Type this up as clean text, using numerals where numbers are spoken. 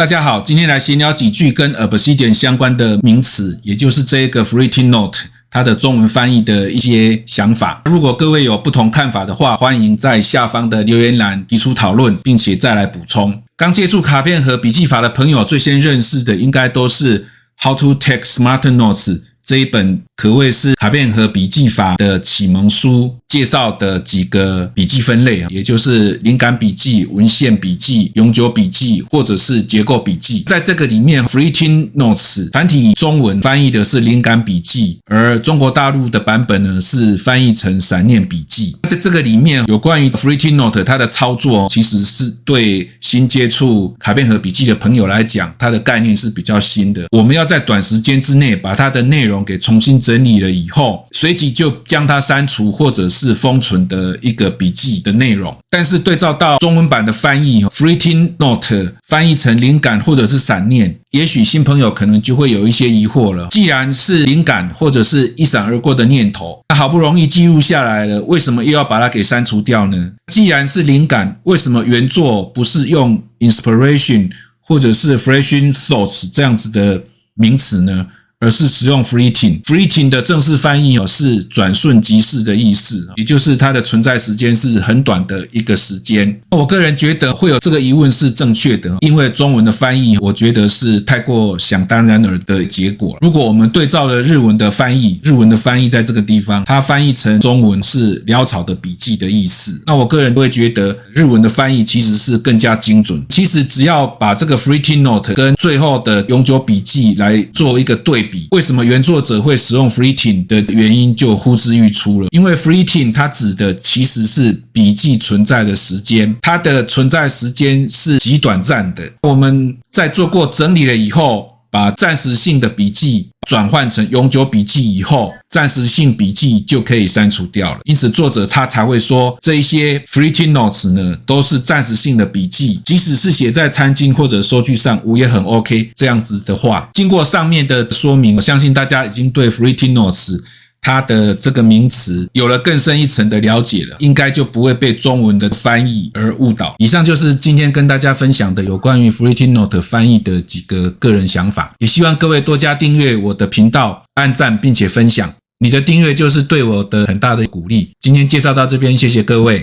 大家好，今天來閒聊幾句跟 Obsidian 相關的名詞，也就是這個 FreeTNote 它的中文翻譯的一些想法。如果各位有不同看法的話，歡迎在下方的留言欄提出討論，並且再來補充。剛接觸卡片和筆記法的朋友，最先認識的應該都是 How to Take Smarter Notes 這一本可謂是卡片和筆記法的啟蒙書，介紹的幾個筆記分類，也就是靈感筆記、文獻筆記、永久筆記或者是結構筆記。在這個裡面 FreeTNotes 繁體中文翻譯的是靈感筆記，而中國大陸的版本呢是翻譯成閃念筆記。在這個裡面有關於 FreeTNote 它的操作，其實是對新接觸卡片和筆記的朋友來講，它的概念是比較新的。我們要在短時間之內把它的內容給重新整理了以後，隨即就將它刪除或者是封存的一個筆記的內容。但是對照到中文版的翻譯 FreeTNote 翻譯成靈感或者是閃念，也許新朋友可能就會有一些疑惑了。既然是靈感或者是一閃而過的念頭，那好不容易記錄下來了，為什麼又要把它給刪除掉呢？既然是靈感，為什麼原作不是用 inspiration 或者是 fresh thoughts 這樣子的名詞呢？而是使用 fleeting 的正式翻譯是轉瞬即逝的意思，也就是它的存在時間是很短的一個時間。我個人覺得會有這個疑問是正確的，因為中文的翻譯我覺得是太過想當然爾的結果。如果我們對照了日文的翻譯在這個地方，它翻譯成中文是潦草的筆記的意思，那我個人會覺得日文的翻譯其實是更加精準。其實只要把這個 FreeTNote 跟最後的永久筆記來做一個對比，為什麼原作者會使用 fleeting 的原因就呼之欲出了。因為 fleeting 它指的其實是筆記存在的時間，它的存在時間是極短暫的。我們在做過整理了以後，把暫時性的筆記轉換成永久筆記以後，暫時性筆記就可以刪除掉了。因此作者他才會說，這一些 FreeTNotes 呢都是暫時性的筆記，即使是寫在餐巾或者收據上，我也很 OK 這樣子的話。經過上面的說明，我相信大家已經對 FreeTNotes 它的這個名詞有了更深一層的了解了，應該就不會被中文的翻譯而誤導。以上就是今天跟大家分享的有關於 FreeTNote 翻譯的幾個個人想法，也希望各位多加訂閱我的頻道，按讚並且分享，你的訂閱就是對我的很大的鼓勵。今天介紹到這邊，謝謝各位。